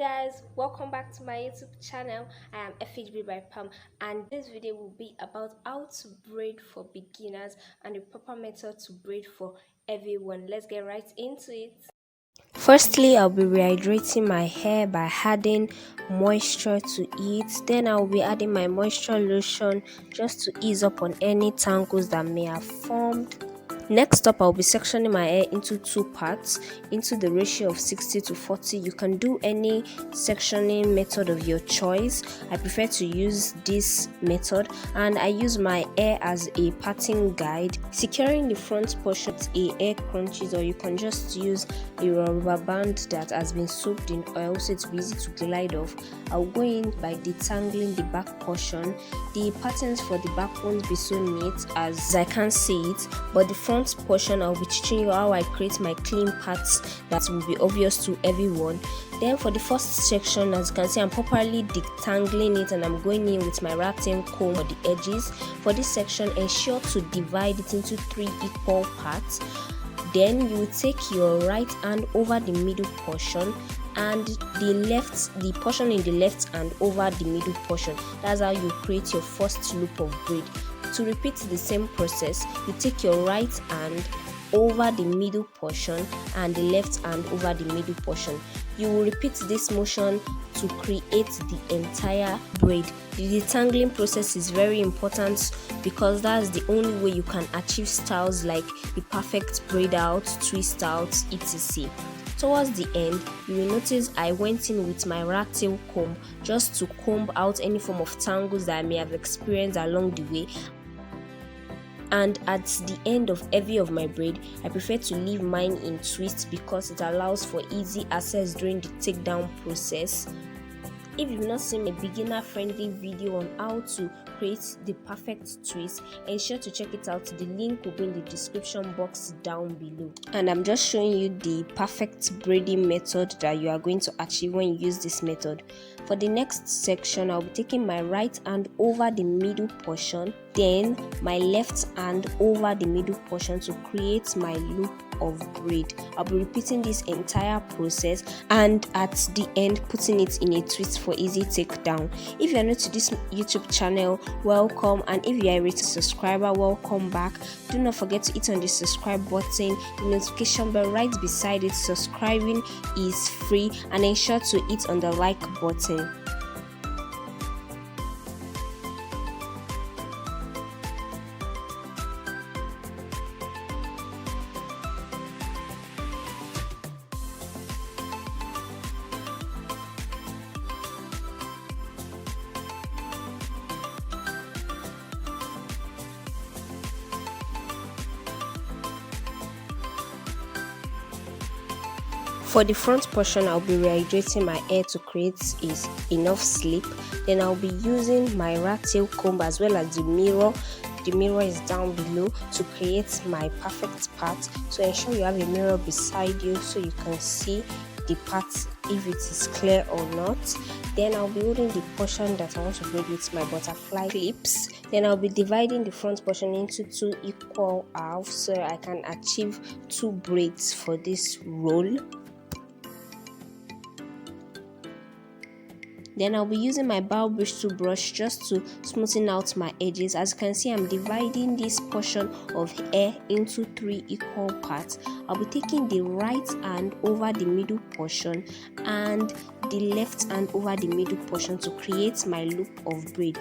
Guys, welcome back to my YouTube channel. I am FHBBYPAM and this video will be about how to braid for beginners and the proper method to braid for everyone. Let's get right into it. Firstly, I'll be rehydrating my hair by adding moisture to it. Then I'll be adding my moisture lotion just to ease up on any tangles that may have formed. Next up, I'll be sectioning my hair into two parts into the ratio of 60:40. You can do any sectioning method of your choice. I prefer to use this method and I use my hair as a parting guide. Securing the front portion with a hair crunches, or you can just use a rubber band that has been soaked in oil so it's easy to glide off. I'll go in by detangling the back portion. The patterns for the back won't be so neat as I can see it, but the front portion I'll be teaching you how I create my clean parts that will be obvious to everyone. Then for the first section, as you can see, I'm properly detangling it and I'm going in with my ratting comb for the edges. For this section, ensure to divide it into 3 equal parts. Then you will take your right hand over the middle portion and the portion in the left hand over the middle portion. That's how you create your first loop of braid. To repeat the same process, you take your right hand over the middle portion and the left hand over the middle portion. You will repeat this motion to create the entire braid. The detangling process is very important because that's the only way you can achieve styles like the perfect braid out, twist out, etc. Towards the end, you will notice I went in with my rat tail comb just to comb out any form of tangles that I may have experienced along the way. And at the end of every of my braid, I prefer to leave mine in twist because it allows for easy access during the takedown process. If you've not seen a beginner friendly video on how to create the perfect twist, ensure to check it out. The link will be in the description box down below. And I'm just showing you the perfect braiding method that you are going to achieve when you use this method. For the next section, I'll be taking my right hand over the middle portion, then my left hand over the middle portion to create my loop of braid. I'll be repeating this entire process and at the end putting it in a twist for easy takedown. If you are new to this YouTube channel, welcome, and if you are a returning subscriber, welcome back. Do not forget to hit on the subscribe button, the notification bell right beside it. Subscribing is free, and ensure to hit on the like button. For the front portion, I'll be rehydrating my hair to create enough slip. Then I'll be using my rat tail comb as well as the mirror. The mirror is down below to create my perfect part. So ensure you have a mirror beside you so you can see the part if it is clear or not. Then I'll be holding the portion that I want to braid with my butterfly clips. Then I'll be dividing the front portion into 2 equal halves so I can achieve 2 braids for this roll. Then I'll be using my bow bristle brush just to smoothen out my edges. As you can see, I'm dividing this portion of hair into 3 equal parts. I'll be taking the right hand over the middle portion and the left hand over the middle portion to create my loop of braid.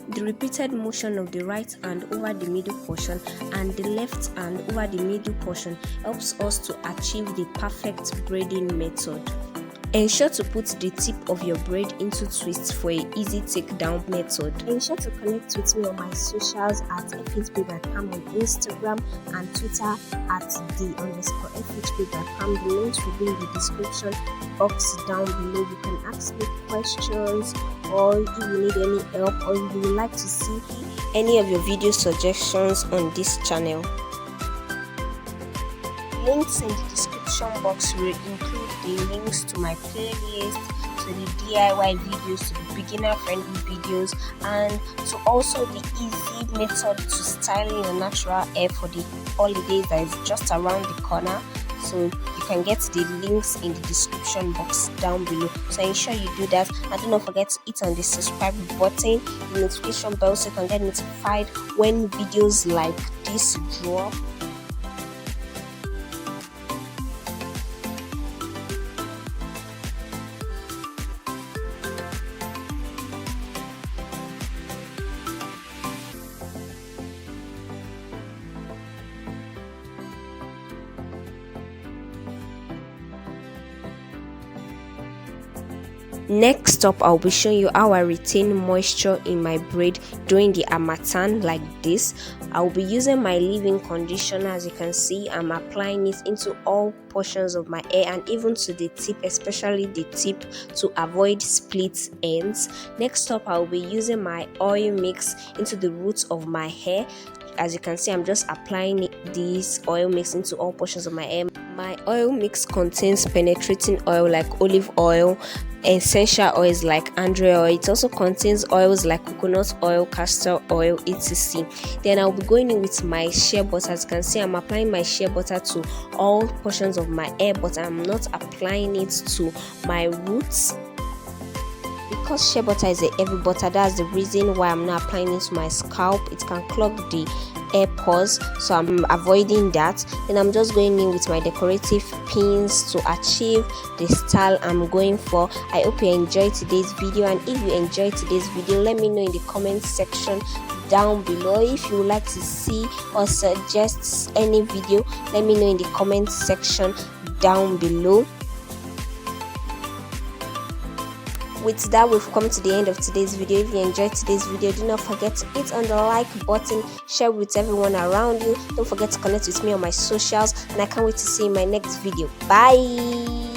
The repeated motion of the right hand over the middle portion and the left hand over the middle portion helps us to achieve the perfect braiding method. Ensure to put the tip of your braid into twist for an easy takedown method. Ensure to connect with me on my socials at FHBBYPAM on Instagram and Twitter at the_FHBBYPAM. The links will be in the description box down below. You can ask me questions, or if you need any help, or if you would like to see any of your video suggestions on this channel. Links in the description box will include the links to my playlist, to the DIY videos, to the beginner friendly videos, and to also the easy method to styling your natural hair for the holidays that is just around the corner. So you can get the links in the description box down below, so ensure you do that. And do not forget to hit on the subscribe button, the notification bell, so you can get notified when videos like this drop. Next up, I'll be showing you how I retain moisture in my braid during the harmattan like this. I'll be using my leave-in conditioner. As you can see, I'm applying it into all portions of my hair and even to the tip, especially the tip, to avoid split ends. Next up, I'll be using my oil mix into the roots of my hair. As you can see, I'm just applying this oil mix into all portions of my hair. My oil mix contains penetrating oil like olive oil, essential oils like andrea oil. It also contains oils like coconut oil, castor oil, etc. Then I'll be going in with my shea butter. As you can see, I'm applying my shea butter to all portions of my hair, but I'm not applying it to my roots. Because shea butter is a heavy butter, that's the reason why I'm not applying it to my scalp. It can clog the hair pores, so I'm avoiding that. Then I'm just going in with my decorative pins to achieve the style I'm going for. I hope you enjoyed today's video, and if you enjoyed today's video, let me know in the comment section down below. If you would like to see or suggest any video, let me know in the comment section down below. With that, we've come to the end of today's video. If you enjoyed today's video, do not forget to hit on the like button, share with everyone around you. Don't forget to connect with me on my socials, and I can't wait to see you in my next video. Bye.